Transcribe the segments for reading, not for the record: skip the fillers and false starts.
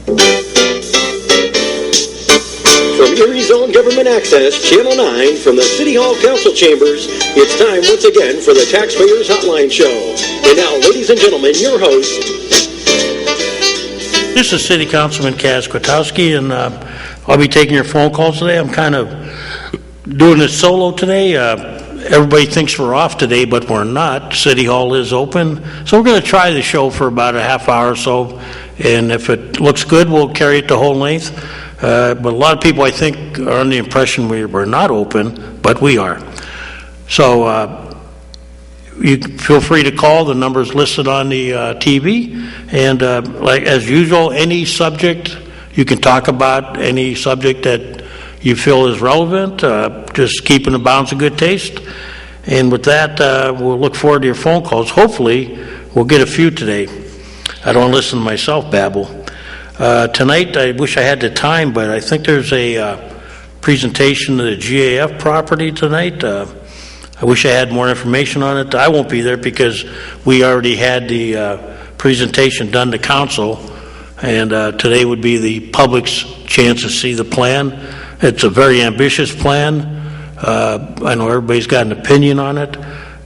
From Erie's own Government Access, Channel 9, from the City Hall Council Chambers, it's time once again for the Taxpayers Hotline Show. And now, ladies and gentlemen, your host. This is City Councilman Kaz Kwiatkowski, and I'll be taking your phone calls today. I'm kind of doing this solo today. Everybody thinks we're off today, but we're not. City Hall is open. So we're going to try the show for about a half hour or so, and if it looks good, we'll carry it the whole length. But a lot of people, I think, are under the impression we're not open, but we are. So you feel free to call. The number's listed on the TV. And like as usual, any subject you can talk about, any subject that you feel is relevant, just keep in the bounds of good taste. And with that, we'll look forward to your phone calls. Hopefully, we'll get a few today. I don't listen to myself babble. Tonight, I wish I had the time, but I think there's a presentation of the GAF property tonight. I wish I had more information on it. I won't be there because we already had the presentation done to council, and today would be the public's chance to see the plan. It's a very ambitious plan. I know everybody's got an opinion on it,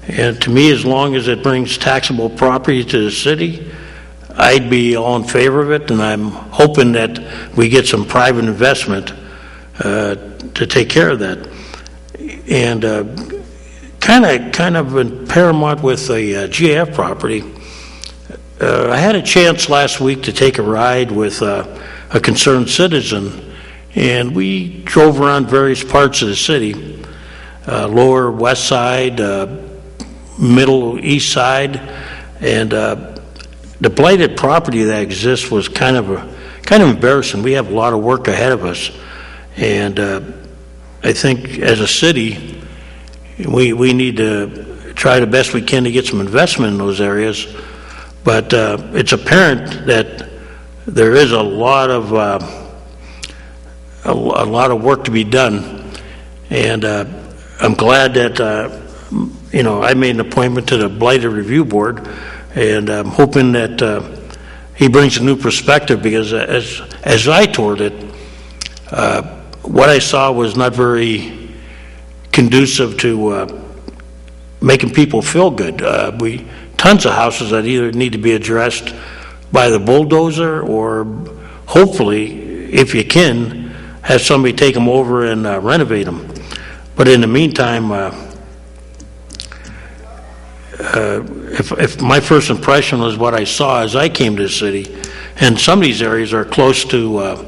and to me, as long as it brings taxable property to the city, I'd be all in favor of it, and I'm hoping that we get some private investment to take care of that. And kind of in paramount with the GAF property, I had a chance last week to take a ride with a concerned citizen, and we drove around various parts of the city, lower west side, middle east side, and the blighted property that exists was kind of embarrassing. We have a lot of work ahead of us, and I think as a city, we need to try the best we can to get some investment in those areas. But it's apparent that there is a lot of work to be done, and I'm glad that I made an appointment to the Blighted Review Board. And I'm hoping that he brings a new perspective, because as I toured it, what I saw was not very conducive to making people feel good. Tons of houses that either need to be addressed by the bulldozer, or hopefully, if you can, have somebody take them over and renovate them. But in the meantime, if my first impression was what I saw as I came to the city, and some of these areas are close to,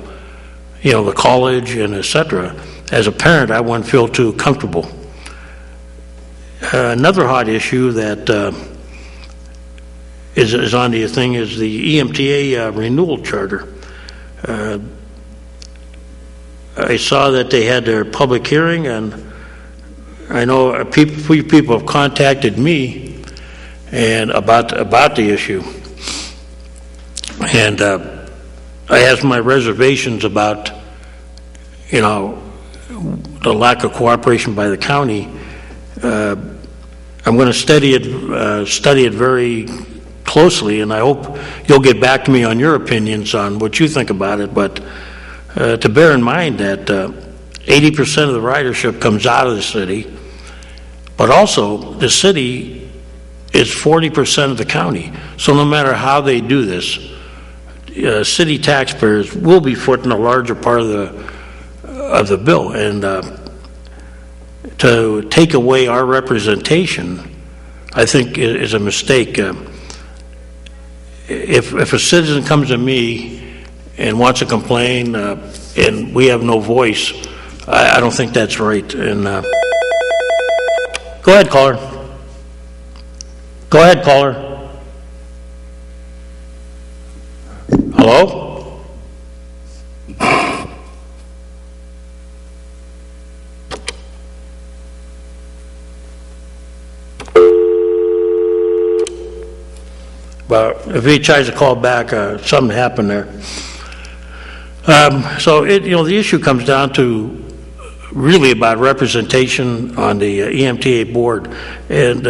the college and et cetera, as a parent, I wouldn't feel too comfortable. Another hot issue that is on the thing is the EMTA renewal charter. I saw that they had their public hearing, and I know a few people have contacted me and about the issue, and I have my reservations about the lack of cooperation by the county. I'm going to study it very closely, and I hope you'll get back to me on your opinions on what you think about it. But to bear in mind that 80% of the ridership comes out of the city, but also the city is 40% of the county. So no matter how they do this, city taxpayers will be footing a larger part of the bill, and to take away our representation, I think, is a mistake. If a citizen comes to me and wants to complain, and we have no voice, I don't think that's right. And go ahead, caller. Go ahead, caller. Hello? But if he tries to call back, something happened there. So the issue comes down to really about representation on the EMTA board, and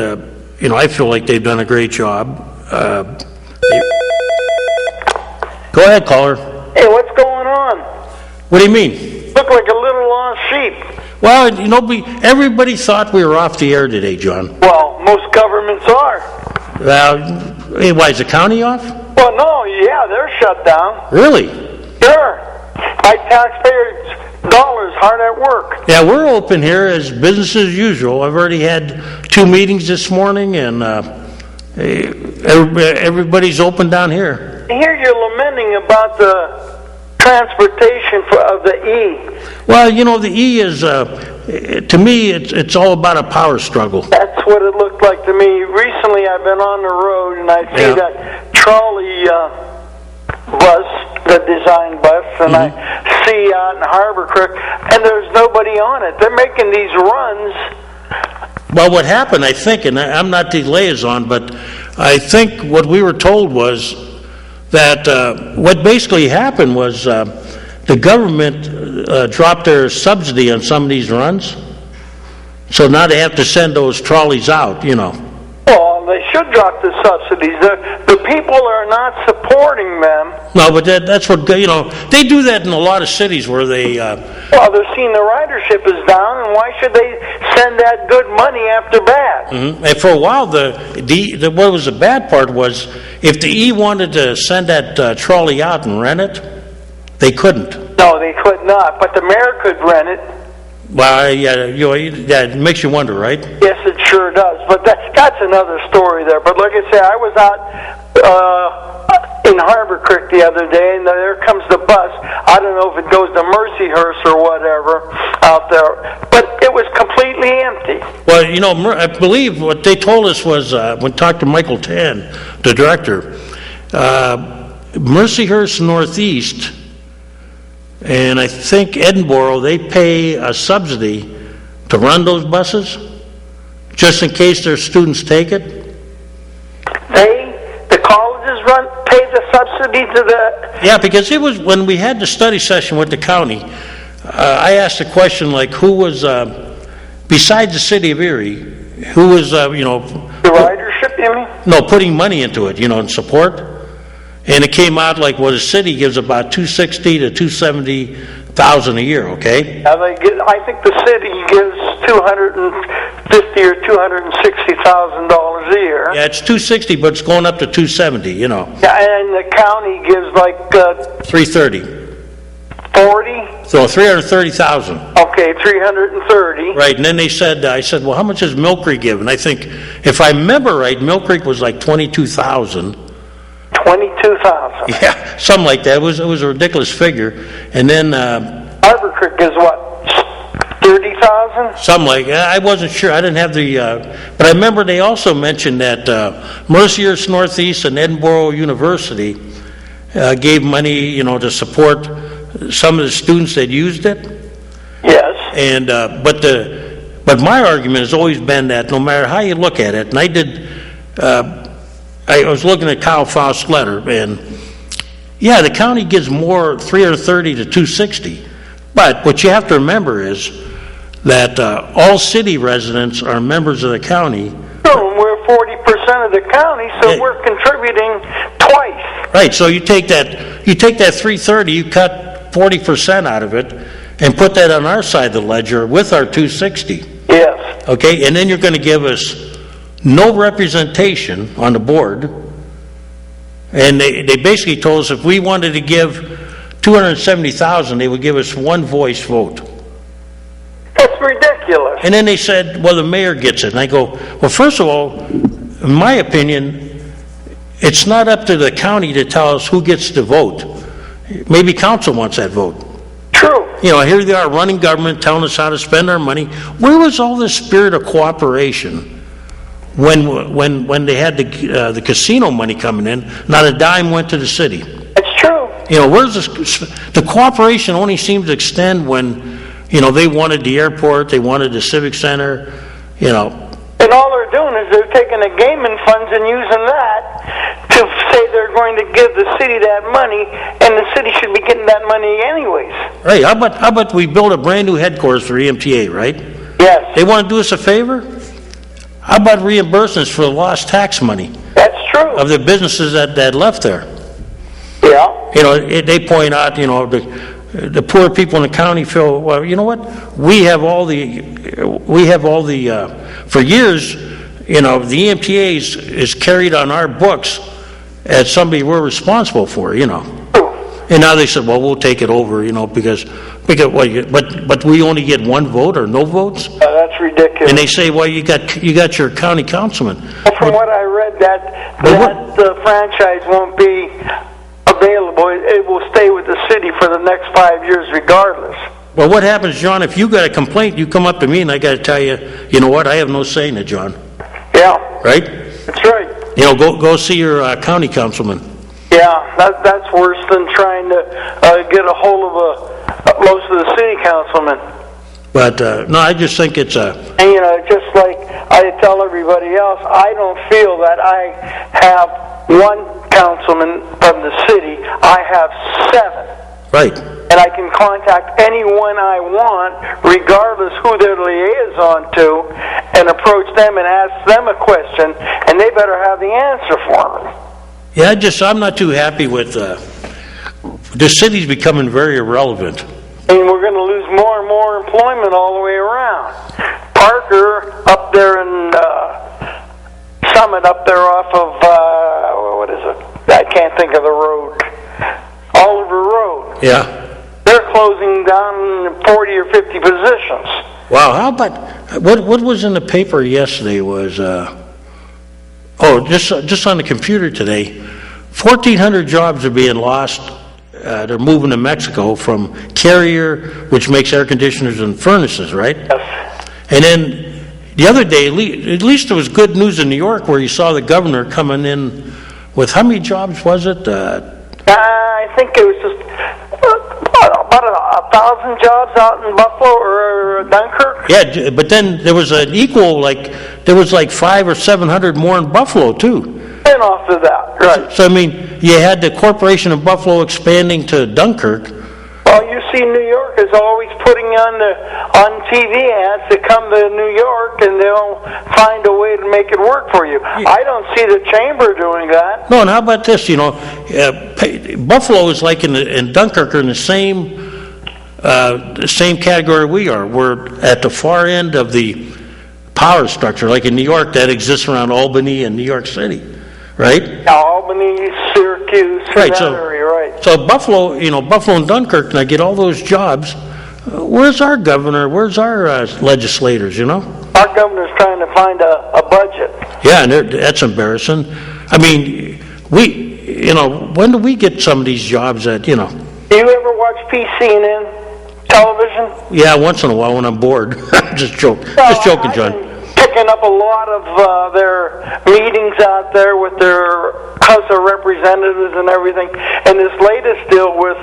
I feel like they've done a great job. Go ahead, caller. Hey, what's going on? What do you mean? Look like a little lost sheep. Well, everybody thought we were off the air today, John. Well, most governments are. Why, is the county off? Well, no, yeah, they're shut down. Really? Sure. My taxpayers' dollars hard at work. Yeah, we're open here as business as usual. I've already had 2 meetings this morning, and everybody's open down here. Here you're lamenting about the transportation of the E. Well, the E is, to me, it's all about a power struggle. That's what it looked like to me. Recently, I've been on the road, and I see that trolley bus, the design bus, and I see out in Harbor Creek, and there's nobody on it. They're making these runs. Well, what happened, I think, and I'm not the liaison, but I think what we were told was that what basically happened was the government dropped their subsidy on some of these runs, so now they have to send those trolleys out, Well, they should drop the subsidies. The people are not supporting them. No, but that's what, they do that in a lot of cities where they... Well, they're seeing the ridership is down, and why should they send that good money after bad? And for a while, what was the bad part was if the E wanted to send that trolley out and rent it, they couldn't. No, they could not, but the mayor could rent it. Well, yeah, it makes you wonder, right? Yes, it sure does. But that's another story there. But like I say, I was out in Harbor Creek the other day, and there comes the bus. I don't know if it goes to Mercyhurst or whatever out there, but it was completely empty. Well, I believe what they told us was, when we talked to Michael Tan, the director, Mercyhurst Northeast, and I think Edinburgh, they pay a subsidy to run those buses, just in case their students take it. The colleges pay the subsidy to the... Yeah, because it was, when we had the study session with the county, I asked a question like, who was, besides the city of Erie, who was, The ridership, you mean? No, putting money into it, in support. And it came out like, well, the city gives about $260,000 to $270,000 a year, okay? I think the city gives $250,000 or $260,000 a year. Yeah, it's $260,000, but it's going up to $270,000, Yeah, and the county gives like $330,000. 40. So $330,000. Okay, $330,000. Right, and then I said, well, how much does Mill Creek give? And I think, if I remember right, Mill Creek was like $22,000. $22,000. Yeah, something like that. It was a ridiculous figure. And then Harbor Creek is what? $30,000. Something like that. I wasn't sure. I didn't have the. But I remember they also mentioned that Mercyhurst Northeast and Edinburgh University gave money, to support some of the students that used it. Yes. And but my argument has always been that no matter how you look at it, and I did. I was looking at Kyle Faust's letter, and yeah, the county gives more, $330,000 to $260,000. But what you have to remember is that all city residents are members of the county. So we're 40% of the county, so we're contributing twice. Right. So you take that $330,000, you cut 40% out of it, and put that on our side of the ledger with our $260,000. Yes. Okay, and then you're going to give us no representation on the board, and they basically told us if we wanted to give $270,000, they would give us one voice vote. That's ridiculous. And then they said, well, the mayor gets it. And I go, well, first of all, in my opinion, it's not up to the county to tell us who gets to vote. Maybe council wants that vote. True. Here they are running government, telling us how to spend our money. Where was all this spirit of cooperation when they had the casino money coming in? Not a dime went to the city. It's true. Where's the cooperation only seems to extend when, they wanted the airport, they wanted the civic center, And all they're doing is they're taking the gaming funds and using that to say they're going to give the city that money, and the city should be getting that money anyways. Right. How about we build a brand new headquarters for EMTA, right? Yes. They want to do us a favor? How about reimbursing us for the lost tax money? That's true. Of the businesses that left there? Yeah. they point out, the poor people in the county feel, well, you know what? We have all the, for years, the EMTA is carried on our books as somebody we're responsible for, And now they said, well, we'll take it over, because but we only get one vote or no votes? That's ridiculous. And they say, well, you got your county councilman. Well, from what I read, that franchise won't be available. It will stay with the city for the next 5 years regardless. Well, what happens, John, if you got a complaint, you come up to me and I got to tell you, you know what, I have no say in it, John. Yeah. Right? That's right. Go see your county councilman. Yeah, that's worse than trying to get a hold of most of the city councilmen. But, no, I just think it's a... And, just like I tell everybody else, I don't feel that I have one councilman from the city. I have 7. Right. And I can contact anyone I want, regardless who their liaison to, and approach them and ask them a question, and they better have the answer for me. Yeah, I'm not too happy with the city's becoming very irrelevant. And we're going to lose more and more employment all the way around. Parker up there in Summit, up there off of what is it? I can't think of the road. Oliver Road. Yeah. They're closing down 40 or 50 positions. Wow. How about what was in the paper yesterday was just on the computer today, 1,400 jobs are being lost. They're moving to Mexico from Carrier, which makes air conditioners and furnaces, right? Yes. And then the other day, at least there was good news in New York where you saw the governor coming in with, how many jobs was it? I think it was just about 1,000 jobs out in Buffalo or Dunkirk. Yeah, but then there was an equal, there was 500 or 700 more in Buffalo too. And off of that, right. So, I mean, you had the Corporation of Buffalo expanding to Dunkirk. Well, you see New York is always putting on TV ads to come to New York, and they'll find a way to make it work for you. Yeah. I don't see the chamber doing that. No, and how about this, Buffalo is in Dunkirk are in the same category we are. We're at the far end of the power structure, like in New York, that exists around Albany and New York City. Right? Albany, Syracuse, right. That area, right. So Buffalo, Buffalo and Dunkirk, and I get all those jobs. Where's our governor? Where's our legislators, Our governor's trying to find a budget. Yeah, and that's embarrassing. I mean, when do we get some of these jobs that, Do you ever watch PCNN television? Yeah, once in a while when I'm bored. I'm just joking. Just joking, John. Picking up a lot of their meetings out there with their House of Representatives and everything. And this latest deal with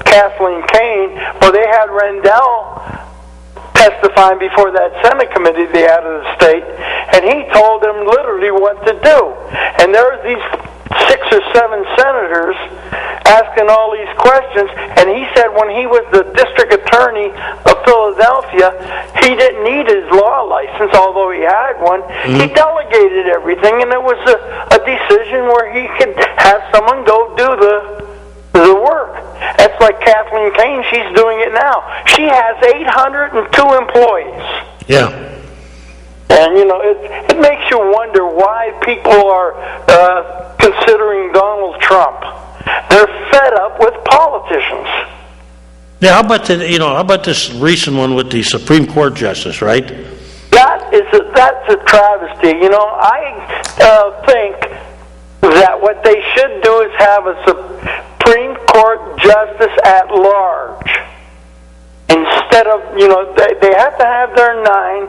Kathleen Kane, well, they had Rendell testifying before that Senate committee they had of the state, and he told them literally what to do. And there was these 6 or 7 senators asking all these questions, and he said when he was the district attorney of Philadelphia, he didn't need his law license, although he had one. Mm-hmm. He delegated everything, and it was a decision where he could have someone go do the work. That's like Kathleen Kane. She's doing it now. She has 802 employees. Yeah. And, it makes you wonder why people are considering Donald Trump. They're fed up with politicians. Yeah, how about this recent one with the Supreme Court justice, right? That's a travesty. I think that what they should do is have a Supreme Court justice at large. Instead of, they have to have their 9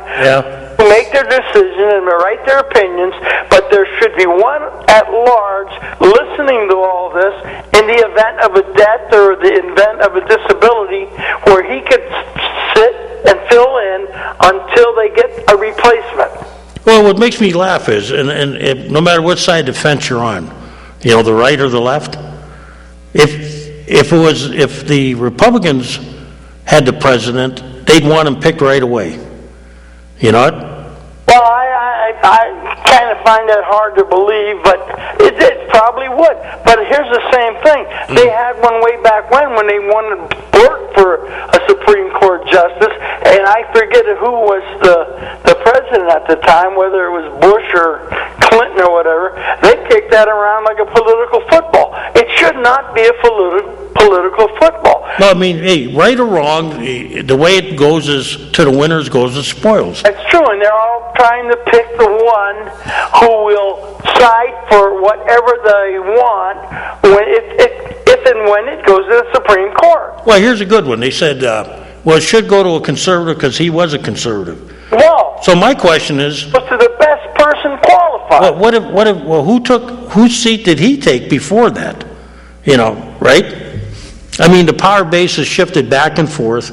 to make their decision and write their opinions, but there should be one at large listening to all this in the event of a death or the event of a disability where he could sit and fill in until they get a replacement. Well, what makes me laugh is, and no matter what side of the fence you're on, the right or the left, if the Republicans had the president, they'd want him picked right away. You know what? Well, I kind of find that hard to believe, but it probably would. But here's the same thing. They had one way back when they wanted to work for a Supreme Court justice, and I forget who was the president at the time, whether it was Bush or Clinton or whatever. They kicked that around like a political football. It should not be a political football. No, I mean, hey, right or wrong, the way it goes is to the winners goes the spoils. That's true, and they're all trying to pick the one who will side for whatever they want if and when it goes to the Supreme Court. Well, here's a good one. They said, well, it should go to a conservative because he was a conservative. No. So my question is, was to the best person qualified. Well, whose seat did he take before that? You know, right? I mean, the power base has shifted back and forth.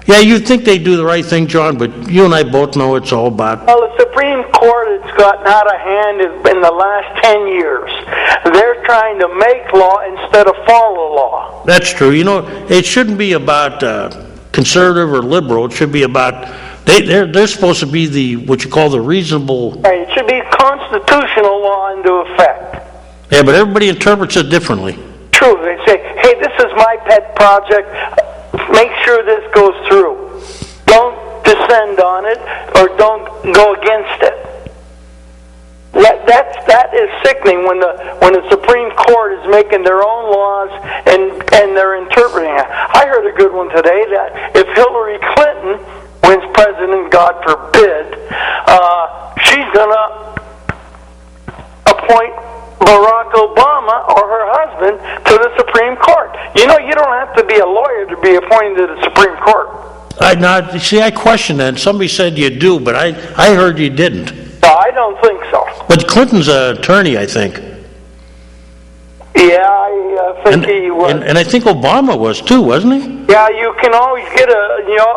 Yeah, you'd think they do the right thing, John, but you and I both know it's all about... Well, the Supreme Court has gotten out of hand in the last 10 years. They're trying to make law instead of follow law. That's true. You know, it shouldn't be about conservative or liberal. It should be about... They're supposed to be what you call the reasonable... Right, it should be constitutional law into effect. Yeah, but everybody interprets it differently. True. They say, hey, this is my pet project. Make sure this goes through. Don't descend on it or don't go against it. That is sickening when the Supreme Court is making their own laws and they're interpreting it. I heard a good one today that if Hillary Clinton wins president, God forbid, she's going to appoint Barack Obama or her husband to the Supreme Court. You know, you don't have to be a lawyer to be appointed to the Supreme Court. I questioned that. Somebody said you do, but I heard you didn't. No, I don't think so. But Clinton's an attorney, I think. Yeah, I think he was. And I think Obama was too, wasn't he? Yeah, you can always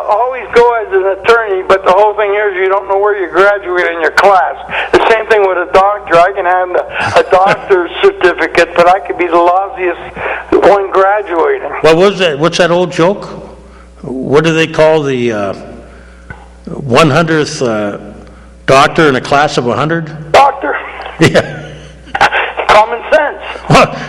always go as an attorney, but the whole thing here is you don't know where you graduated in your class. The same thing with a doctor. I can have a doctor's certificate, but I could be the lousy one graduating. What was that? What's that old joke? What do they call the 100th doctor in a class of 100? Doctor? Yeah. Common sense.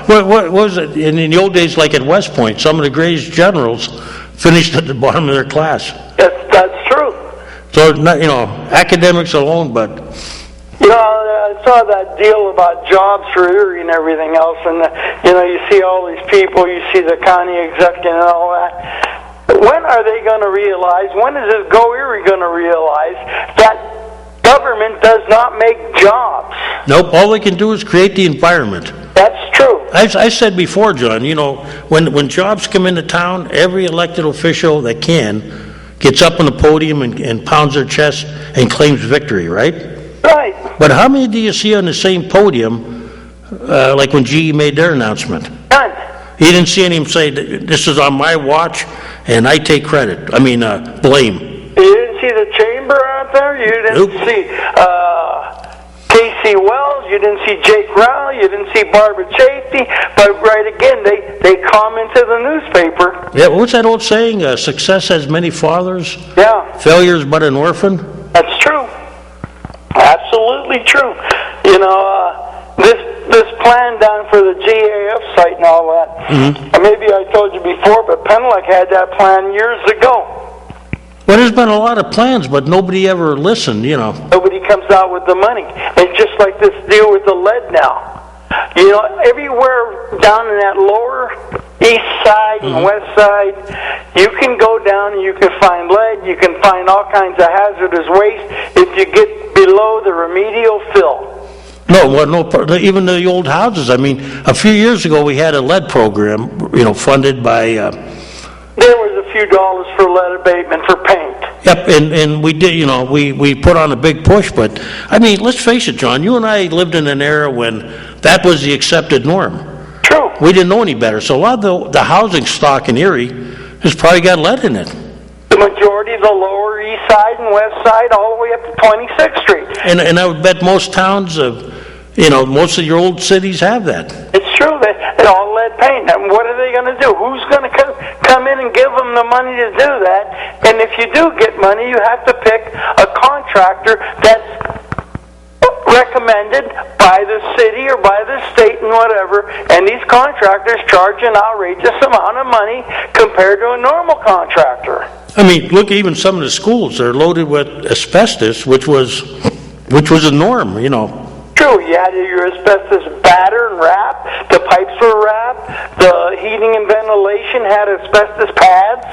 What was it? In the old days, like at West Point, some of the greatest generals finished at the bottom of their class. That's true. So, not, academics alone, but... I saw that deal about jobs for Erie and everything else, and, you see all these people, you see the county executive and all that. When are they going to realize, when is this Go Erie going to realize that government does not make jobs? Nope, all they can do is create the environment. That's true. I said before, John, when jobs come into town, every elected official that can gets up on the podium and pounds their chest and claims victory, right? Right. But how many do you see on the same podium, like when GE made their announcement? None. You didn't see any of them say, this is on my watch, and I take credit. Blame. You didn't see the chamber out there? You didn't see Casey Wells? You didn't see Jake Rowley? You didn't see Barbara Chafee? But right again, they commented in the newspaper. Yeah, what's that old saying? Success has many fathers. Yeah. Failure is but an orphan. That's true. Absolutely true. This plan down for the GAF site and all that, and maybe I told you before, but Penelec had that plan years ago. Well, there's been a lot of plans, but nobody ever listened, Nobody comes out with the money. It's just like this deal with the lead now. Everywhere down in that lower east side and west side, you can go down and you can find lead, you can find all kinds of hazardous waste if you get below the remedial fill. No, even the old houses. A few years ago we had a lead program, funded by... There was a few dollars for lead abatement for paint. Yep, and we did, we put on a big push, but, let's face it, John, you and I lived in an era when that was the accepted norm. True. We didn't know any better, so a lot of the housing stock in Erie has probably got lead in it. The majority of the lower east side and west side all the way up to 26th Street. And I would bet most towns, most of your old cities have that. It's true. They all lead paint. And what are they going to do? Who's going to come in and give them the money to do that? And if you do get money, you have to pick a contractor that's recommended by the city or by the state and whatever, and these contractors charge an outrageous amount of money compared to a normal contractor. I mean, look, even some of the schools, they're loaded with asbestos, which was a norm, you know. True, you had your asbestos batter and wrap, the pipes were wrapped, the heating and ventilation had asbestos pads,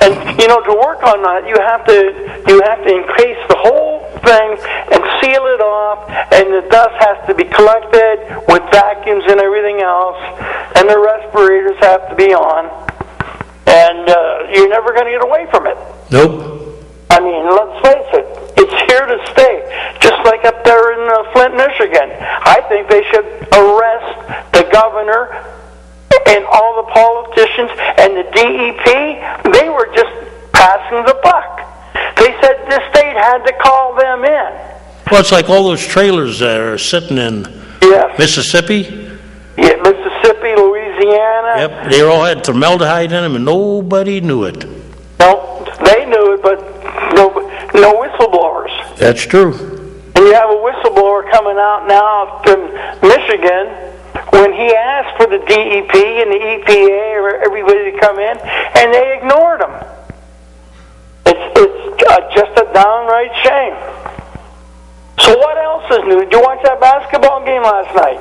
and you know, to work on that, you have to encase the whole thing and seal it off, and the dust has to be collected with vacuums and everything else, and the respirators have to be on, and you're never going to get away from it. Nope. I mean, let's face it, it's here to stay. Just like up there in Flint, Michigan. I think they should arrest the governor and all the politicians and the DEP. They were just passing the buck. They said the state had to call them in. Well, it's like all those trailers that are sitting in Mississippi. Yeah, Mississippi, Louisiana. Yep, they all had formaldehyde in them, and nobody knew it. No, they knew it, but no whistleblowers. That's true. And you have a whistleblower coming out now from Michigan when he asked for the DEP and the EPA or everybody to come in, and they ignored him. It's just a downright shame. So what else is new? Did you watch that basketball game last night?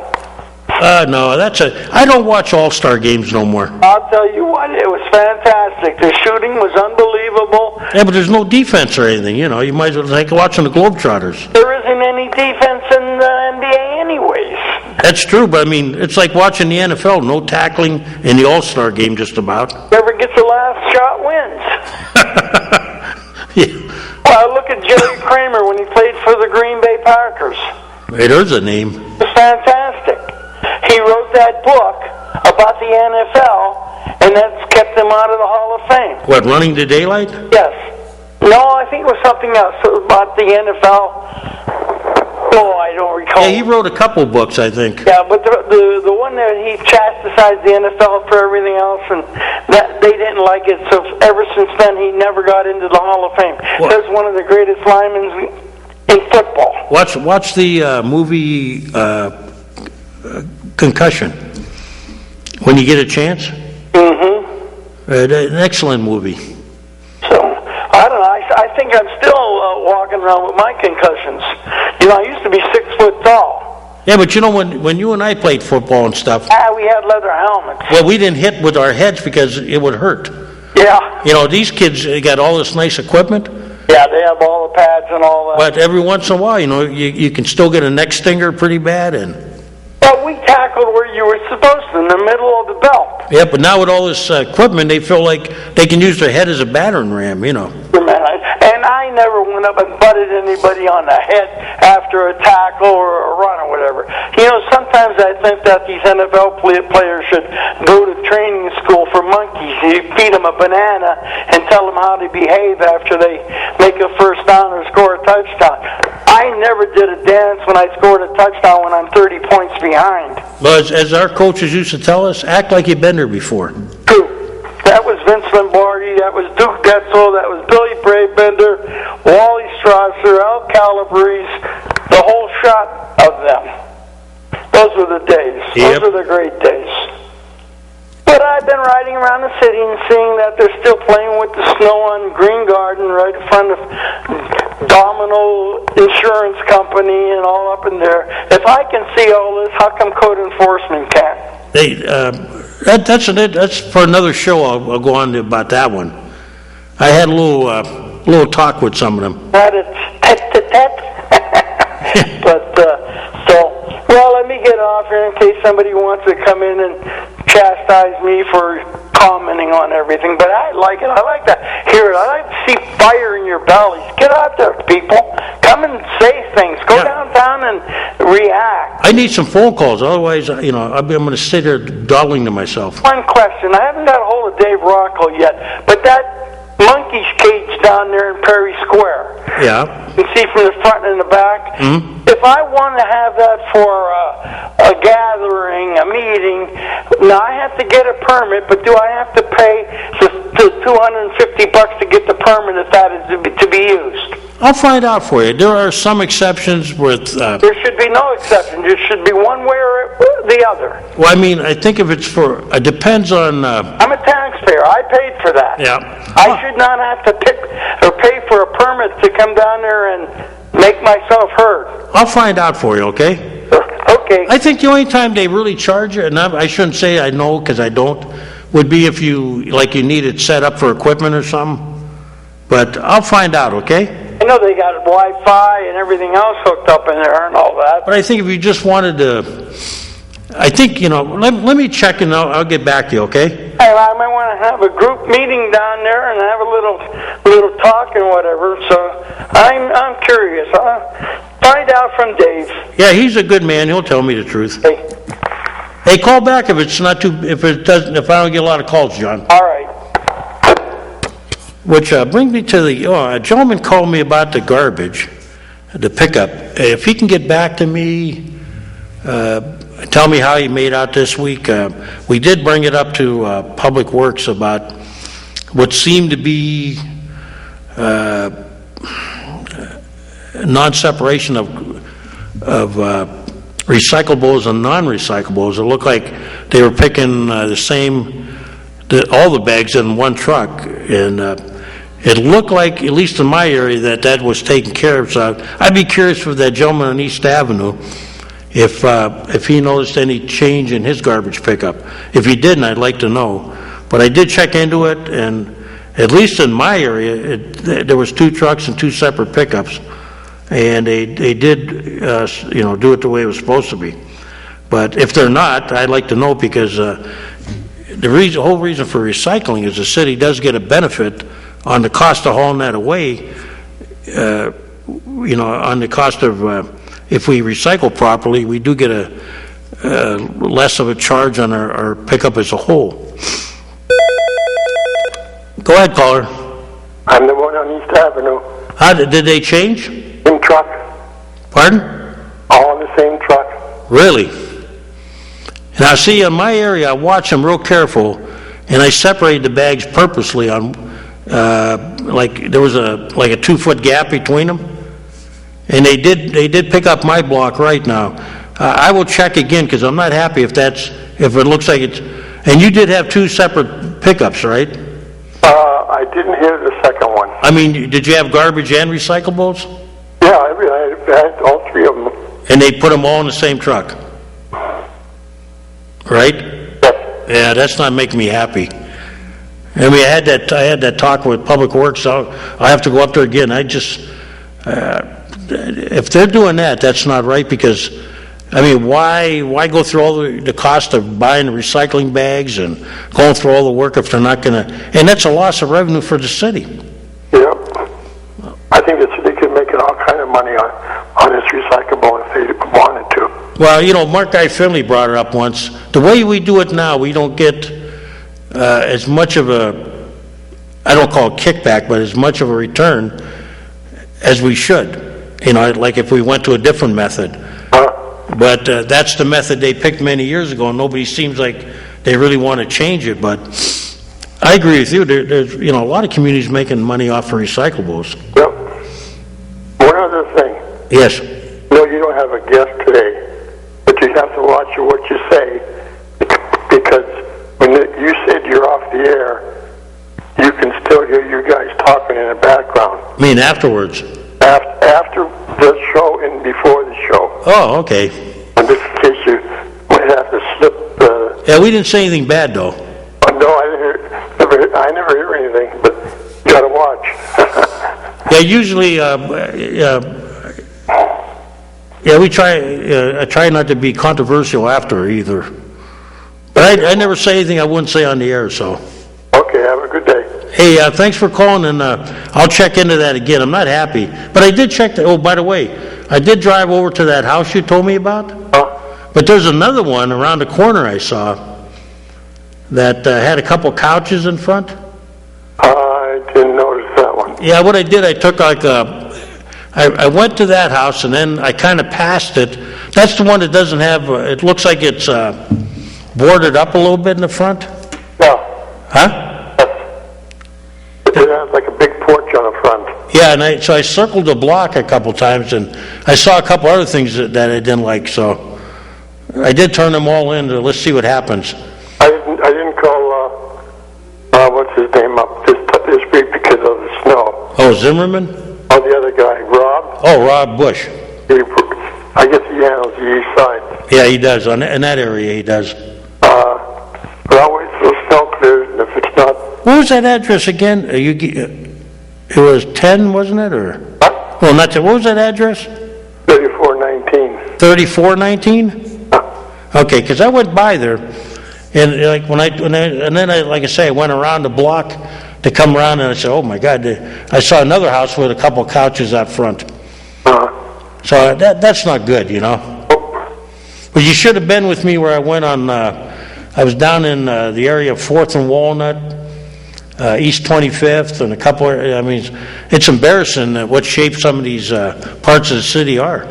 No, I don't watch all-star games no more. I'll tell you what, it was fantastic. The shooting was unbelievable. Yeah, but there's no defense or anything, you know. You might as well like watching the Globetrotters. There isn't any defense in the NBA anyways. That's true, but I mean, it's like watching the NFL. No tackling in the all-star game just about. Whoever gets the last shot wins. Yeah. Well, look at Jerry Kramer when he played for the Green Bay Packers. Hey, there's a name. It was fantastic. He wrote that book about the NFL, and that's kept him out of the Hall of Fame. What, Running to Daylight? Yes. No, I think it was something else about the NFL. Oh, I don't recall. Yeah, he wrote a couple books, I think. Yeah, but the one that he chastised the NFL for everything else, and that they didn't like it. So ever since then, he never got into the Hall of Fame. What? That's one of the greatest linemen in football. Watch the movie Concussion when you get a chance. Mm-hmm. An excellent movie. So, I don't know. I think I'm still walking around with my concussions. You know, I used to be 6 foot tall. Yeah, but you know, when you and I played football and stuff... we had leather helmets. Well, we didn't hit with our heads because it would hurt. Yeah. You know, these kids, they got all this nice equipment. Yeah, they have all the pads and all that. But every once in a while, you know, you can still get a neck stinger pretty bad. But we tackled where you were supposed to, in the middle of the belt. Yeah, but now with all this equipment, they feel like they can use their head as a battering ram, you know. And I never went up and butted anybody on the head after a tackle or a run or whatever. You know, sometimes I think that these NFL players should go to training school for monkeys. You feed them a banana and tell them how to behave after they make a first down or score a touchdown. I never did a dance when I scored a touchdown when I'm 30 points behind. Well, as our coaches used to tell us, act like you've been there before. True. That was Vince Lombardi, that was Duke Detzel, that was Billy Brabender, Wally Strasser, Al Calabrese, the whole shot of them. Those were the days. Yep. Those were the great days. But I've been riding around the city and seeing that they're still playing with the snow on Green Garden right in front of Domino Insurance Company and all up in there. If I can see all this, how come code enforcement can't? That's for another show. I'll go on to about that one. I had a little talk with some of them. Not a tete-a-tete. But, well, let me get off here in case somebody wants to come in and chastise me for commenting on everything. But I like it. I like to hear it. I like to see fire in your bellies. Get out there, people. Come and say things. Go downtown and react. I need some phone calls. Otherwise, you know, I'm going to sit here dawdling to myself. One question. I haven't got a hold of Dave Rocco yet, but that monkey's cage down there in Perry Square. Yeah. You can see from the front and the back. Mm-hmm. If I want to have that for a gathering, a meeting, now I have to get a permit, but do I have to pay the $250 to get the permit if that is to be used? I'll find out for you. There are some exceptions with... There should be no exception. There should be one way or the other. Well, I mean, I think if it's for... It depends on... I'm a taxpayer. I paid for that. Yeah. I should not have to pick or pay for a permit to come down there and make myself heard. I'll find out for you, okay? Okay. I think the only time they really charge you, and I shouldn't say I know because I don't, would be if you need it set up for equipment or something. But I'll find out, okay? I know they got Wi-Fi and everything else hooked up in there and all that. But I think if you just wanted to, I think, let me check and I'll get back to you, okay? I might want to have a group meeting down there and have a little talk and whatever. So I'm curious. Find out from Dave. Yeah, he's a good man. He'll tell me the truth. Hey, call back if I don't get a lot of calls, John. All right. Which brings me to a gentleman called me about the garbage, the pickup. If he can get back to me, tell me how he made out this week. We did bring it up to Public Works about what seemed to be non-separation of recyclables and non-recyclables. It looked like they were picking all the bags in one truck, and it looked like, at least in my area, that was taken care of. So I'd be curious for that gentleman on East Avenue if he noticed any change in his garbage pickup. If he didn't, I'd like to know. But I did check into it, and at least in my area, there was 2 trucks and 2 separate pickups, and they did do it the way it was supposed to be. But if they're not, I'd like to know, because the whole reason for recycling is the city does get a benefit on the cost of hauling that away, on the cost of, if we recycle properly, we do get a less of a charge on our pickup as a whole. Go ahead, caller. I'm the one on East Avenue. How did they change? Same truck. Pardon? All in the same truck. Really? Now, see, in my area, I watch them real careful, and I separated the bags purposely on, there was a 2-foot gap between them, and they did pick up my block right now. I will check again, because I'm not happy if it looks like it's, and you did have 2 separate pickups, right? I didn't hear the second one. I mean, did you have garbage and recyclables? Yeah, I had all 3 of them. And they put them all in the same truck? Right? Yes. Yeah, that's not making me happy. I mean, I had that talk with Public Works. I'll have to go up there again. If they're doing that, that's not right, because, I mean, why go through all the cost of buying the recycling bags and going through all the work if they're not going to, and that's a loss of revenue for the city. Yeah. I think the city could make all kind of money on this recyclable if they wanted to. Well, Mark Guy Finley brought it up once. The way we do it now, we don't get as much of a, I don't call it kickback, but as much of a return as we should. Like if we went to a different method. But that's the method they picked many years ago, and nobody seems like they really want to change it. But I agree with you. There's a lot of communities making money off of recyclables. Yep. One other thing. Yes. No, you don't have a guest today, but you have to watch what you say, because when you said you're off the air, you can still hear you guys talking in the background. I mean afterwards? After the show and before the show. Oh, okay. In this case, you might have to slip. Yeah, we didn't say anything bad, though. No, I never hear anything, but you got to watch. Yeah, usually, we try. I try not to be controversial after either. But I never say anything I wouldn't say on the air. So. Okay, have a good day. Hey, thanks for calling, and I'll check into that again. I'm not happy, but I did check. Oh, by the way, I did drive over to that house you told me about. But there's another one around the corner I saw that had a couple couches in front. I didn't notice that one. Yeah, what I did, I took I went to that house, and then I kind of passed it. That's the one that doesn't have, it looks like it's boarded up a little bit in the front. Yeah. Huh? It has like a big porch on the front. Yeah, Yeah, and so I circled the block a couple times, and I saw a couple other things that I didn't like, so I did turn them all in to let's see what happens. I didn't call, what's his name up this week because of the snow. Oh, Zimmerman? Oh, the other guy, Rob? Oh, Rob Bush. I guess he handles the east side. Yeah, he does. In that area, he does. But I'll wait till the snow clears, and if it's not... What was that address again? It was 10, wasn't it? Or Huh? Well, not 10. What was that address? 3419. 3419? Okay, because I went by there, and like like I say, I went around the block to come around, and I said, "Oh my God!" I saw another house with a couple of couches out front. So that's not good, you know. But you should have been with me where I went on. I was down in the area of 4th and Walnut, East 25th, and a couple. I mean, it's embarrassing what shape some of these parts of the city are.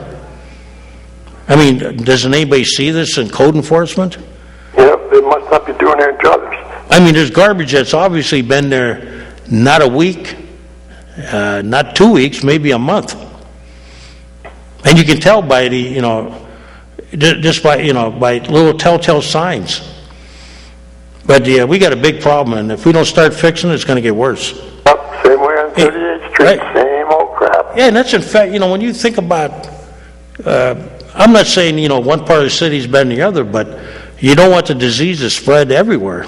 I mean, doesn't anybody see this in code enforcement? Yep, they must not be doing their jobs. I mean, there's garbage that's obviously been there not a week, not 2 weeks, maybe a month. And you can tell by the, just by little telltale signs. But yeah, we got a big problem, and if we don't start fixing it, it's going to get worse. Yep, same way on 38th Street, right. Same old crap. Yeah, and that's in fact, when you think about, I'm not saying, one part of the city's better than the other, but you don't want the disease to spread everywhere.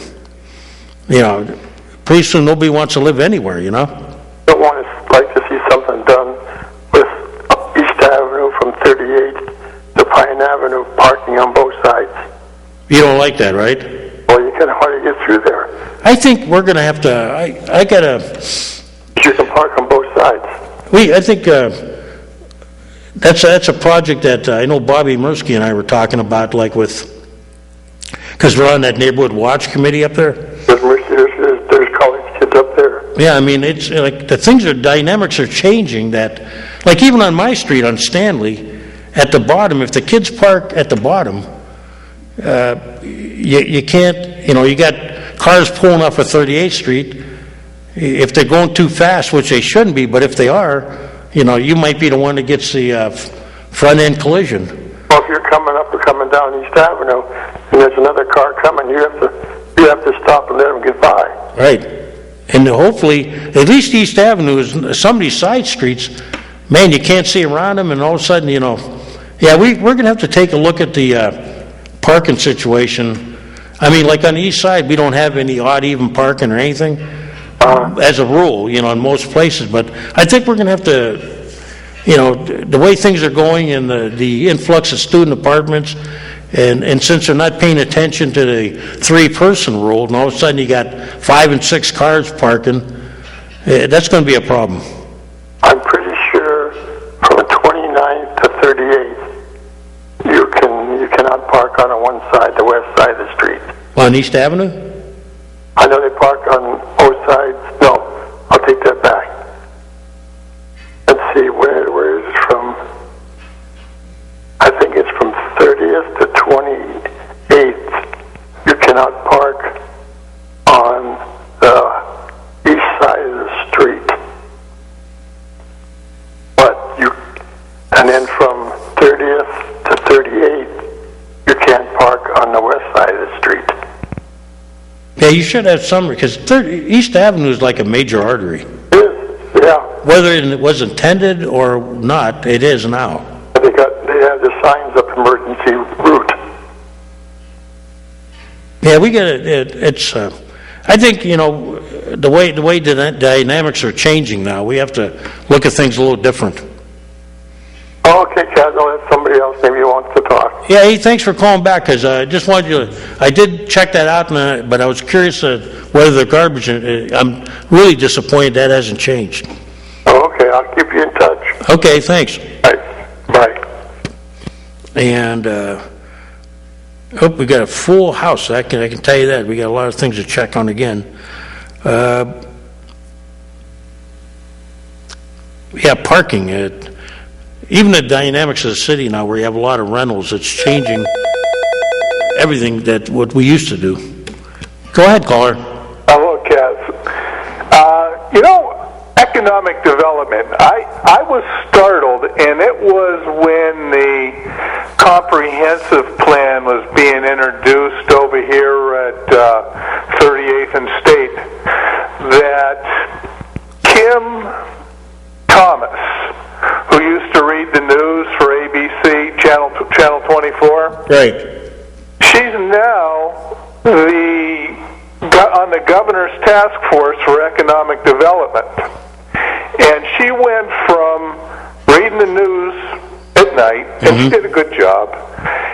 Pretty soon nobody wants to live anywhere, Don't want to like to see something done with East Avenue from 38th to Pine Avenue, parking on both sides. You don't like that, right? Well, you can hardly get through there. I think we're going to have to, I got to... You can park on both sides. I think that's a project that I know Bobby Mirsky and I were talking about, like because we're on that neighborhood watch committee up there. There's college kids up there. Yeah, I mean, it's like dynamics are changing that, like even on my street on Stanley, at the bottom, if the kids park at the bottom, you can't, you got cars pulling off of 38th Street. If they're going too fast, which they shouldn't be, but if they are, you might be the one that gets the front end collision. Well, if you're coming up or coming down East Avenue, and there's another car coming, you have to stop and let them get by. Right, and hopefully, at least East Avenue is some of these side streets. Man, you can't see around them, and all of a sudden, yeah, we're going to have to take a look at the parking situation. I mean, like on the east side, we don't have any odd even parking or anything. As a rule, in most places. But I think we're going to have to, the way things are going and the influx of student apartments, and since they're not paying attention to the 3-person rule, and all of a sudden you got 5 and 6 cars parking, that's going to be a problem. I'm pretty sure from 29th to 38th, you cannot park on one side, the west side of the street. On East Avenue? I know they park on both sides. No, I'll take that back. Let's see, where is it from? I think it's from 30th to 28th. You cannot park on the east side of the street. And then from 30th to 38th, you can't park on the west side of the street. Yeah, you should have some, because East Avenue is like a major artery. It is, yeah. Whether it was intended or not, it is now. They have the signs up, emergency route. Yeah, we get it. It's. I think the way the dynamics are changing now. We have to look at things a little different. Okay, Chad, I'll let somebody else maybe wants to talk. Yeah, hey, thanks for calling back, because I just wanted you to, I did check that out, but I was curious whether the garbage, I'm really disappointed that hasn't changed. Okay, I'll keep you in touch. Okay, thanks. All right, bye. And, we got a full house, I can tell you that. We got a lot of things to check on again. Yeah, parking. Even the dynamics of the city now, where you have a lot of rentals, it's changing everything that what we used to do. Go ahead, caller. Hello, Kaz. economic development, I was startled, and it was when the comprehensive plan was being introduced over here at 38th and State, that Kim Thomas, who used to read the news for ABC, Channel 24, Right. she's now on the governor's task force for economic development. And she went from reading the news at night, and she did a good job,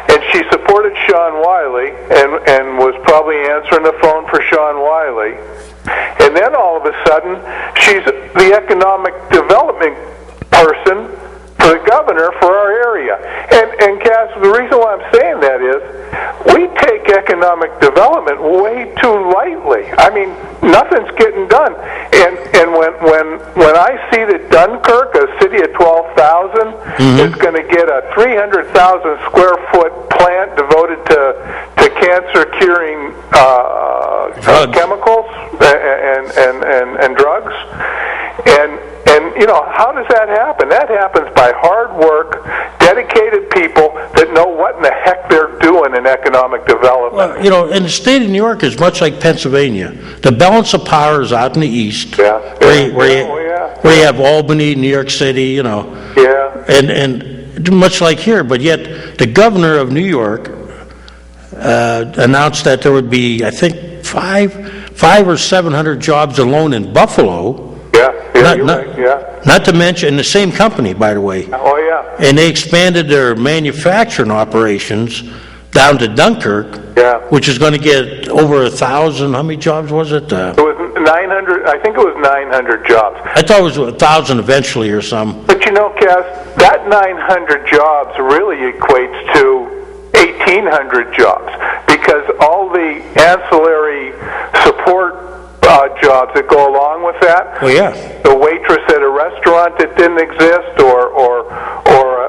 and she supported Sean Wiley and was probably answering the phone for Sean Wiley. And then all of a sudden, she's the economic development person for the governor for our area. And Cass, the reason why I'm saying that is we take economic development way too lightly. I mean, nothing's getting done. And when I see that Dunkirk, a city of 12,000, is going to get a 300,000 square foot plant devoted to cancer curing chemicals and drugs, and you know, how does that happen? That happens by hard work, dedicated people that know what in the heck they're doing in economic development. Well, you know, and the state of New York is much like Pennsylvania. The balance of power is out in the east, where you have Albany, New York City, you know, and much like here. But yet, the governor of New York announced that there would be, I think, 500 or 700 jobs alone in Buffalo. Not to mention, the same company, by the way. Oh, yeah. And they expanded their manufacturing operations down to Dunkirk, which is going to get over 1,000. How many jobs was it? It was 900. I think it was 900 jobs. I thought it was 1,000 eventually or some. But you know, Cass, that 900 jobs really equates to 1,800 jobs, because all the ancillary support jobs that go along with that. Well, yeah. The waitress at a restaurant that didn't exist, or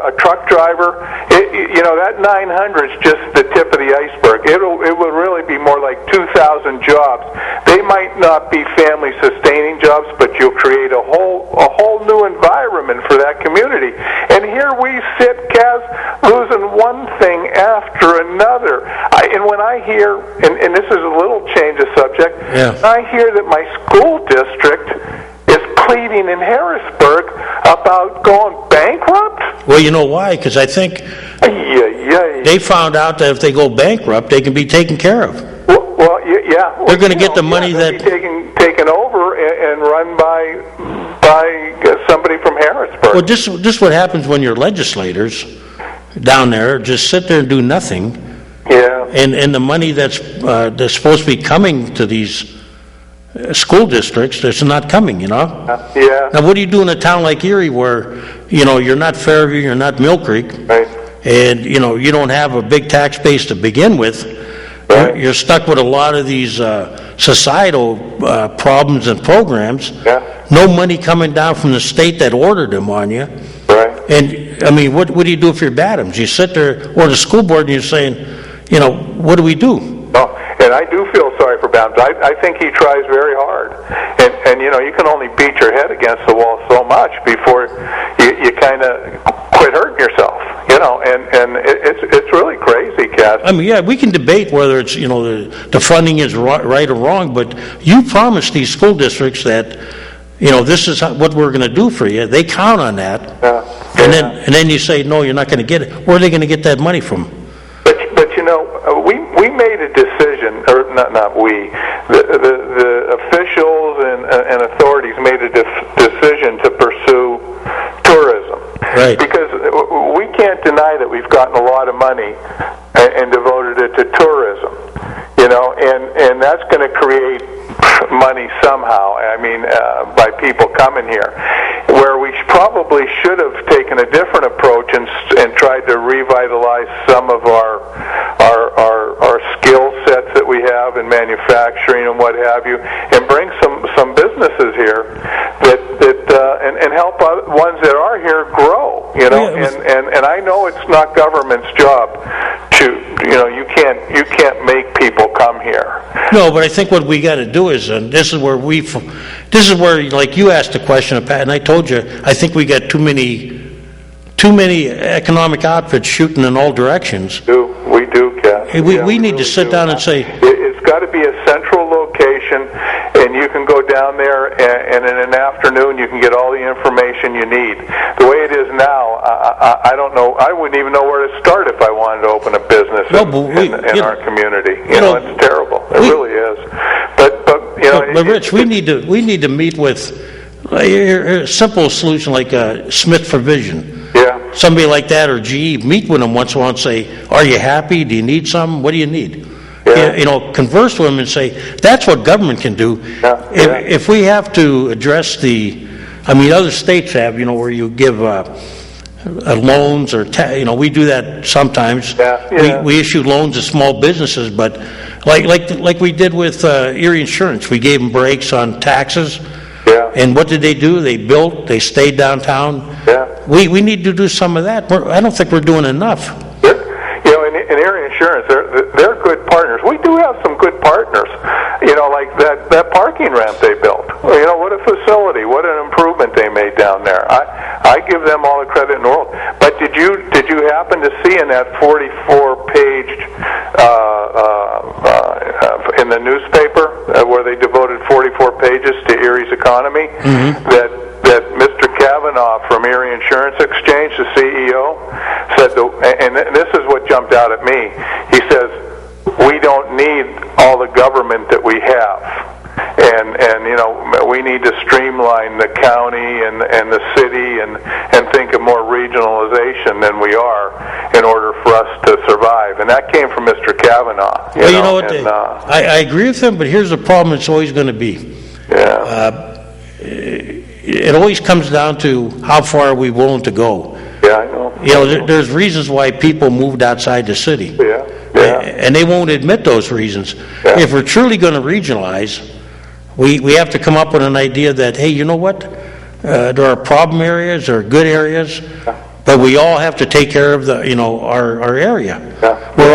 a truck driver. You know, that 900 is just the tip of the iceberg. It would really be more like 2,000 jobs. They might not be family sustaining jobs, but you'll create a whole new environment for that community. And here we sit, Kaz, losing one thing after another. And when I hear, and this is a little change of subject, I hear that my school district is pleading in Harrisburg about going bankrupt. Well, you know why? Because I think they found out that if they go bankrupt, they can be taken care of. Well, yeah. They're going to get the money that taken over and run by somebody from Harrisburg. Well, this is what happens when your legislators down there just sit there and do nothing. Yeah. And the money that's supposed to be coming to these school districts, it's not coming, you know? Yeah. Now, what do you do in a town like Erie where, you know, you're not Fairview, you're not Mill Creek, right, and, you know, you don't have a big tax base to begin with? Right. You're stuck with a lot of these societal problems and programs. Yeah. No money coming down from the state that ordered them on you. Right. And, I mean, what do you do if you're Badams? You sit there, or the school board, and you're saying, you know, what do we do? No, and I do feel sorry for Badams. I think he tries very hard. And you know, you can only beat your head against the wall so much before you kind of quit hurting yourself, you know, and it's really crazy, Cass. I mean, yeah, we can debate whether it's, you know, the funding is right or wrong, but you promised these school districts that, you know, this is what we're going to do for you. They count on that. And then you say, no, you're not going to get it. Where are they going to get that money from? But you know, we made a decision, or not we, the officials and authorities made a decision to pursue tourism. Right. Because we can't deny that we've gotten a lot of money and devoted it to tourism, you know, and that's going to create money somehow. I mean, by people coming here, where we probably should have taken a different approach and tried to revitalize some of our skill sets that we have in manufacturing and what have you, and bring some businesses here that and help ones that are here grow. You know, and I know it's not government's job to, you know, you can't make people come here. No, but I think what we got to do is, and this is where like you asked the question, Pat, and I told you, I think we got too many economic outfits shooting in all directions. We do, Cat. We need to sit down and say, it's got to be a central location, and you can go down there, and in an afternoon you can get all the information you need. The way it is now, I don't know. I wouldn't even know where to start if I wanted to open a business in our community. You know, it's terrible. It really is. But Rich, we need to meet with a simple solution like Smith for Vision. Yeah. Somebody like that, or GE, meet with them once in a while and say, are you happy? Do you need something? What do you need? Yeah. Converse with them and say, that's what government can do. Yeah. If we have to address other states have, where you give loans or, we do that sometimes. Yeah. We issue loans to small businesses, but like we did with Erie Insurance, we gave them breaks on taxes. Yeah. And what did they do? They built, they stayed downtown. Yeah. We need to do some of that. I don't think we're doing enough. In Area Insurance, they're good partners. We do have some good partners. Like that parking ramp they built. What a facility! What an improvement they made down there. I give them all the credit in the world. But did you happen to see in that 44-page in the newspaper where they devoted 44 pages to Erie's economy that Mr. Kavanaugh from Erie Insurance Exchange, the CEO, said, and this is what jumped out at me. He says, we don't need all the government that we have. And we need to streamline the county and the city and think of more regionalization than we are in order for us to survive. And that came from Mr. Kavanaugh. You know what? I agree with him, but here's the problem it's always going to be. Yeah. It always comes down to how far are we willing to go. Yeah, I know. There's reasons why people moved outside the city. Yeah. And they won't admit those reasons. Yeah. If we're truly going to regionalize, we have to come up with an idea that, hey, you know what? There are problem areas, there are good areas, but we all have to take care of our area. Yeah. We're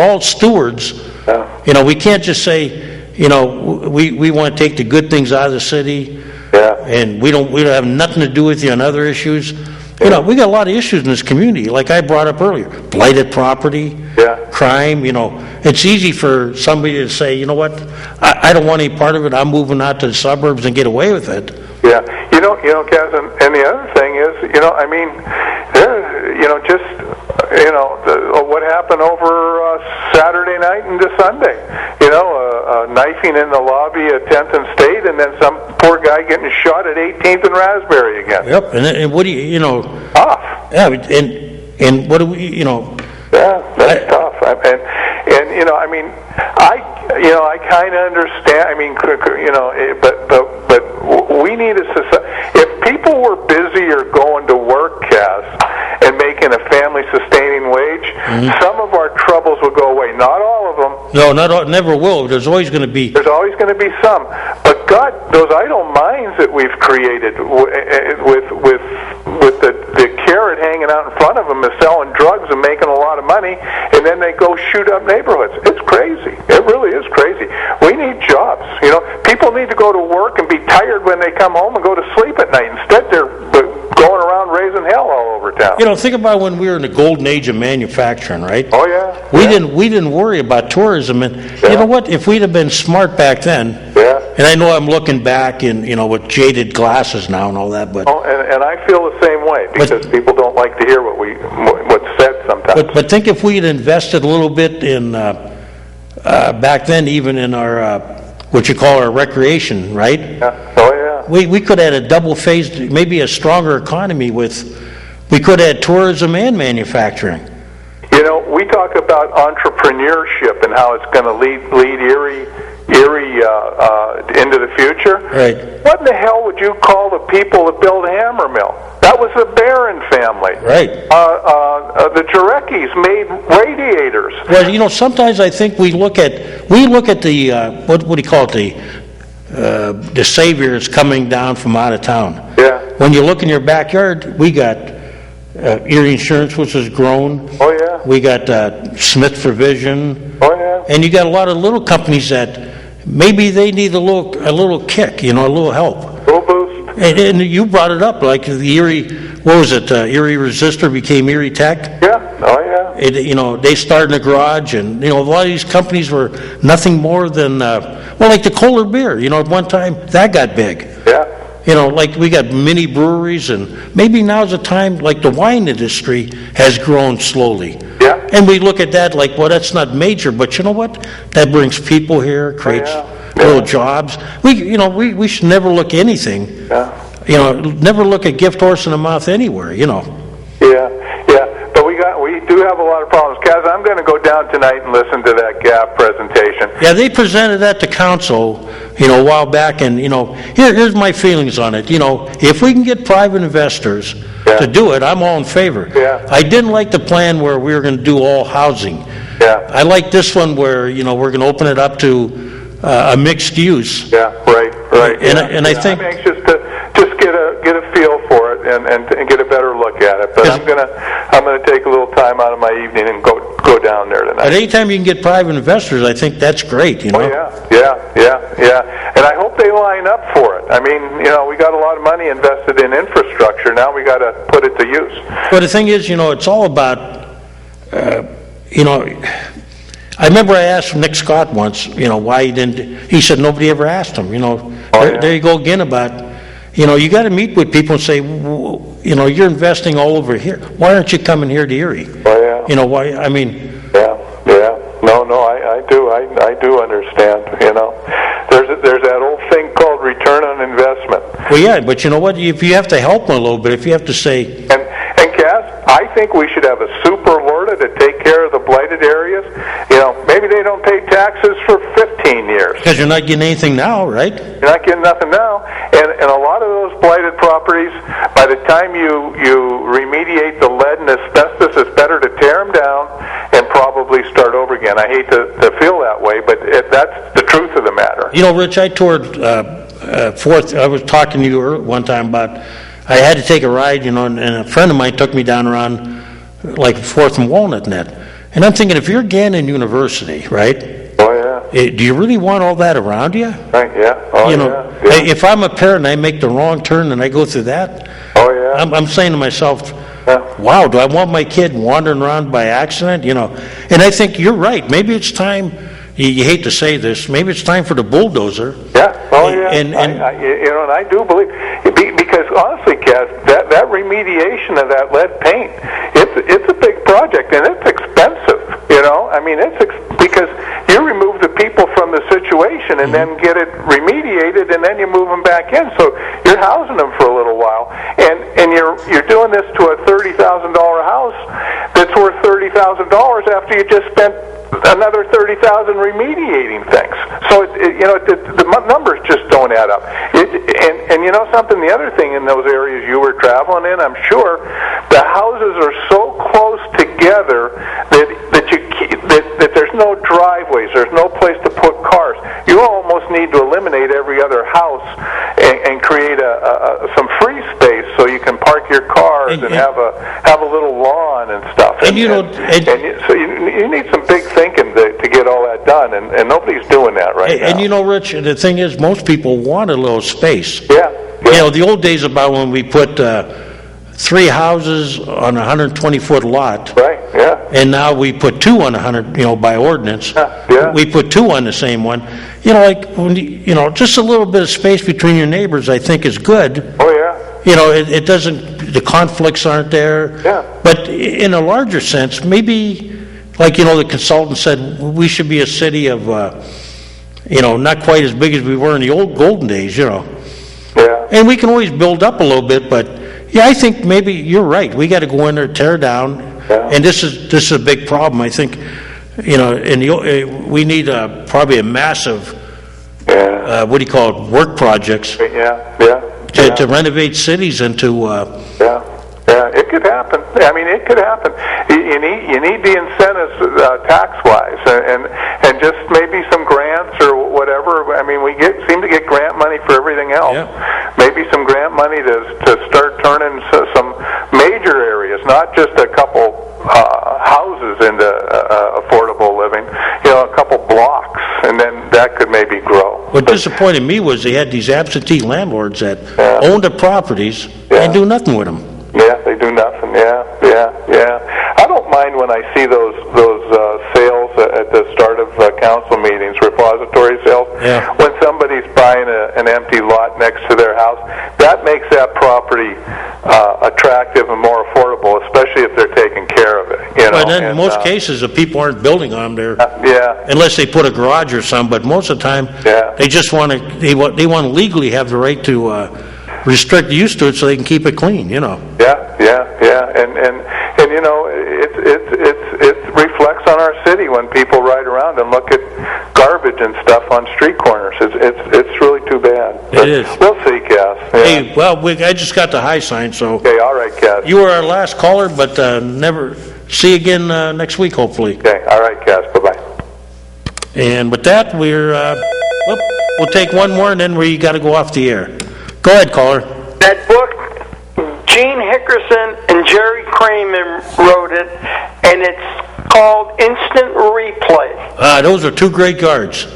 all stewards. Yeah. We can't just say, we want to take the good things out of the city. Yeah. And we don't have nothing to do with you on other issues. We got a lot of issues in this community, like I brought up earlier. Blighted property, crime, It's easy for somebody to say, you know what, I don't want any part of it, I'm moving out to the suburbs and get away with it. Yeah. Kaz, and the other thing is, what happened over Saturday night into Sunday. Knifing in the lobby at 10th and State, and then some poor guy getting shot at 18th and Raspberry again. Yep, and what do you, Tough. Yeah, and what do we, Yeah, that's tough. I kind of understand. But we need a society. If people were busy or going to work, Cass, and making a family-sustaining wage, some of our troubles would go away. Not all of them. No, never will. There's always going to be. There's always going to be some. But God, those idle minds that we've created with the carrot hanging out in front of them is selling drugs and making a lot of money, and then they go shoot up neighborhoods. It's crazy. It really is crazy. We need jobs. People need to go to work and be tired when they come home and go to sleep at night. Instead, they're going around raising hell all over town. Think about when we were in the golden age of manufacturing, right? Oh yeah. We didn't worry about tourism, and you know what? If we'd have been smart back then, and I know I'm looking back and with jaded glasses now and all that, but and I feel the same way because people don't like to hear what's said sometimes. But think if we had invested a little bit in back then, even in our what you call our recreation, right? Yeah. Oh yeah. We could have had a double-phased, maybe a stronger economy we could have had tourism and manufacturing. We talk about entrepreneurship and how it's going to lead Erie into the future. Right. What in the hell would you call the people that built Hammermill? That was the Barron family. Right. The Jareckis made radiators. Well, sometimes I think we look at the what do you call it, the saviors coming down from out of town. Yeah. When you look in your backyard, we got Erie Insurance, which has grown. Oh yeah. We got Smith for Vision. Oh yeah. yeah. And you got a lot of little companies that maybe they need a little kick, a little help. Little boost. And you brought it up, like the Erie, what was it? Erie Resistor became Erie Tech. Yeah. Oh yeah. They started in a garage, and a lot of these companies were nothing more than like the Kohler beer. At one time that got big. Yeah. Like we got mini breweries, and maybe now's the time, like the wine industry has grown slowly. Yeah. And we look at that like, well, that's not major, but you know what? That brings people here, creates little jobs. We should never look at anything. Yeah. Never look a gift horse in the mouth anywhere. Yeah. But we do have a lot of problems. Kaz, I'm going to go down tonight and listen to that GAP presentation. Yeah, they presented that to council, a while back, and here's my feelings on it. If we can get private investors to do it, I'm all in favor. Yeah. I didn't like the plan where we were going to do all housing. Yeah. I like this one where we're going to open it up to a mixed use. Yeah. Right. And I think I'm anxious to just get a feel for it and get a better look at it. But I'm gonna take a little time out of my evening and go down there tonight. But anytime you can get private investors, I think that's great. Oh yeah. And I hope they line up for it. I mean, we got a lot of money invested in infrastructure. Now we got to put it to use. But the thing is, it's all about, I remember I asked Nick Scott once, why he didn't. He said nobody ever asked him. There you go again about. You got to meet with people and say, you're investing all over here. Why aren't you coming here to Erie? Oh yeah. Why? I mean. Yeah. No, I do understand. There's that old thing called return on investment. Well, yeah, but you know what? If you have to help them a little bit, if you have to say. And Cass, I think we should have a super LORTA to take care of the blighted areas. Maybe they don't pay taxes for 15 years. Because you're not getting anything now, right? You're not getting nothing now. And a lot of those blighted properties, by the time you remediate the lead and asbestos, it's better to tear them down and probably start over again. I hate to feel that way, but that's the truth of the matter. Rich, I toured Fourth. I was talking to you one time about I had to take a ride, and a friend of mine took me down around like 4th and Walnut Net. And I'm thinking, if you're Gannon University, right? Oh, yeah. Do you really want all that around you? Right, yeah. Oh, yeah. If I'm a parent and I make the wrong turn and I go through that, oh, yeah. I'm saying to myself, wow, do I want my kid wandering around by accident? And I think you're right. Maybe it's time, you hate to say this, maybe it's time for the bulldozer. Yeah, oh, yeah. And I do believe, because honestly, Cass, that remediation of that lead paint, it's a big project, and it's expensive, I mean, because you remove the people from the situation and then get it remediated, and then you move them back in, so you're housing them for a little while, and you're doing this to a $30,000 house that's worth $30,000 after you just spent another $30,000 remediating things. So the numbers just don't add up. And something. The other thing in those areas you were traveling in, I'm sure, the houses are so close together that there's no driveways. There's no place to put cars. You almost need to eliminate every other house and create some free space so you can park your cars and have a little lawn and stuff. So you need some big thinking to get all that done, and nobody's doing that right now. And Rich, the thing is, most people want a little space. Yeah. The old days about when we put 3 houses on a 120-foot lot. Right. Yeah. And now we put 2 on 100, by ordinance. Yeah. We put 2 on the same one. Just a little bit of space between your neighbors, I think, is good. Oh yeah. It doesn't. The conflicts aren't there. Yeah. But in a larger sense, maybe, like the consultant said, we should be a city of, not quite as big as we were in the old golden days. Yeah. And we can always build up a little bit, but yeah, I think maybe you're right. We got to go in there, tear down, and this is a big problem. I think, we need probably a massive, what do you call it, work projects. To renovate cities into. Yeah, it could happen. I mean, it could happen. You need the incentives tax-wise, and just maybe some grants or whatever. I mean, we seem to get grant money for everything else. Yeah. Maybe some grant money to start turning some major areas, not just a couple houses into affordable living. A couple What disappointed me was they had these absentee landlords that owned the properties and do nothing with them. Yeah, they do nothing. Yeah. I don't mind when I see those sales at the start of council meetings, repository sales. Yeah. When somebody's buying an empty lot next to their house, that makes that property attractive and more affordable, especially if they're taking care of it. But then in most cases, the people aren't building on there, unless they put a garage or something. But most of the time, they just want to they want to legally have the right to restrict use to it so they can keep it clean. Yeah, and you know, it reflects on our city when people ride around and look at garbage and stuff on street corners. It's really too bad. But it is. We'll see, Cass. Yeah. Hey, well, I just got the high sign, so. Okay, all right, Cass. You were our last caller, but never see you again next week, hopefully. Okay, all right, Cass. Bye-bye. And with that, we'll take one more, and then we got to go off the air. Go ahead, caller. That book, Gene Hickerson and Jerry Kramer wrote it, and it's called Instant Replay. Those are two great guards.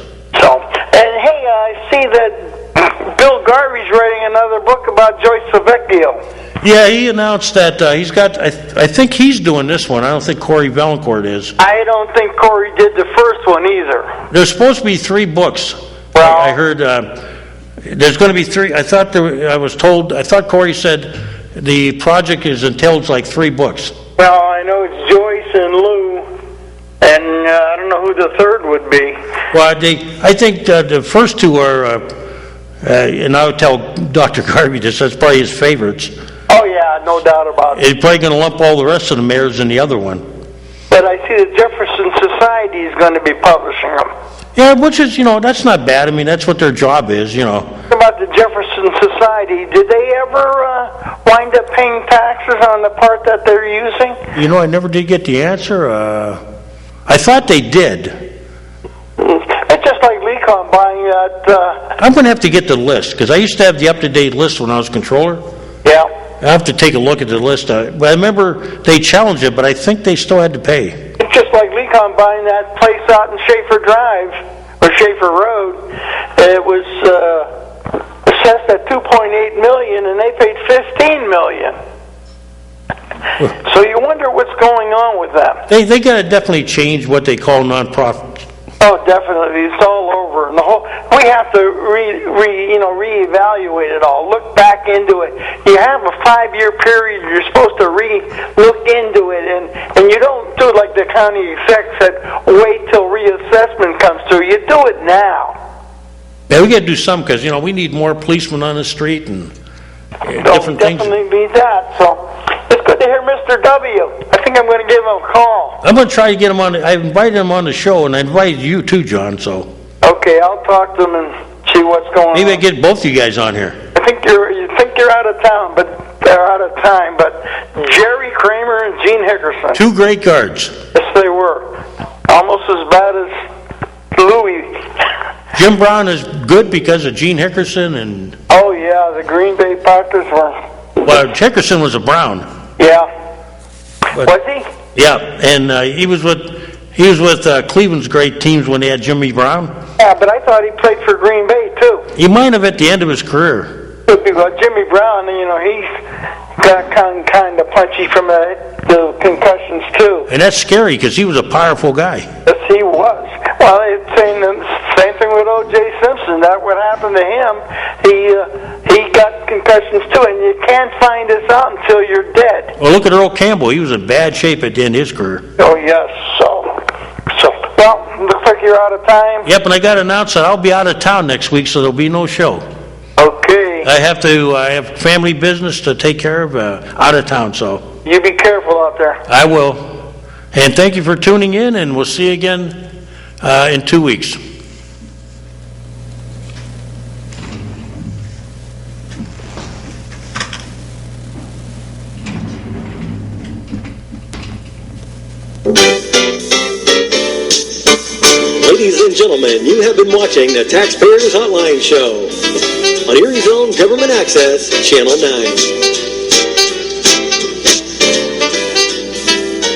So, and hey, I see that Bill Garvey's writing another book about Joyce Savecchio. Yeah, he announced that he's got, I think he's doing this one. I don't think Corey Valancourt is. I don't think Corey did the first one either. There's supposed to be 3 books. Well, I heard there's going to be 3. I thought Corey said the project entails like 3 books. Well, I know it's Joyce and Lou, and I don't know who the third would be. Well, I think the first 2 are, and I would tell Dr. Garvey this, that's probably his favorites. Oh, yeah, no doubt about it. He's probably going to lump all the rest of the mayors in the other one. But I see the Jefferson Society is going to be publishing them. Yeah, which is, that's not bad. I mean, that's what their job is, About the Jefferson Society, did they ever wind up paying taxes on the part that they're using? I never did get the answer. I thought they did. It's just like Lecon buying that... I'm going to have to get the list, because I used to have the up-to-date list when I was controller. Yeah. I have to take a look at the list. But I remember they challenged it, but I think they still had to pay. It's just like Lecon buying that place out in Schaefer Drive, or Schaefer Road. It was assessed at $2.8 million, and they paid $15 million. So you wonder what's going on with that. They got to definitely change what they call nonprofits. Oh, definitely. It's all over. And we have to reevaluate it all. Look back into it. You have a 5-year period. You're supposed to look into it, and you don't do it like the county exec said, wait till reassessment comes through. You do it now. Yeah, we got to do some because we need more policemen on the street and different things. Definitely need that. So it's good to hear Mr. W. I think I'm going to give him a call. I'm going to try to get him on. I invited him on the show, and I invited you too, John. So okay, I'll talk to him and see what's going on. Maybe I get both you guys on here. You think you're out of town, but they're out of time. But Jerry Kramer and Gene Hickerson, 2 great guards. Yes, they were. Almost as bad as Louis. Jim Brown is good because of Gene Hickerson and. Oh yeah, the Green Bay Packers were. Well, Hickerson was a Brown. Yeah. But, was he? Yeah, and he was with Cleveland's great teams when they had Jimmy Brown. Yeah, but I thought he played for Green Bay too. He might have at the end of his career. Well, Jimmy Brown, he's got kind of punchy from the concussions too. And that's scary because he was a powerful guy. Yes, he was. Well, it's same thing with O.J. Simpson. That what happened to him. He got concussions too, and you can't find this out until you're dead. Well, look at Earl Campbell. He was in bad shape at the end of his career. Oh yes, so well, looks like you're out of time. Yep, and I got to announce that I'll be out of town next week, so there'll be no show. Okay. I have family business to take care of out of town, so. You be careful out there. I will. And thank you for tuning in, and we'll see you again in 2 weeks. Ladies and gentlemen, you have been watching the Taxpayers Hotline Show on Erie's own Government Access, Channel 9.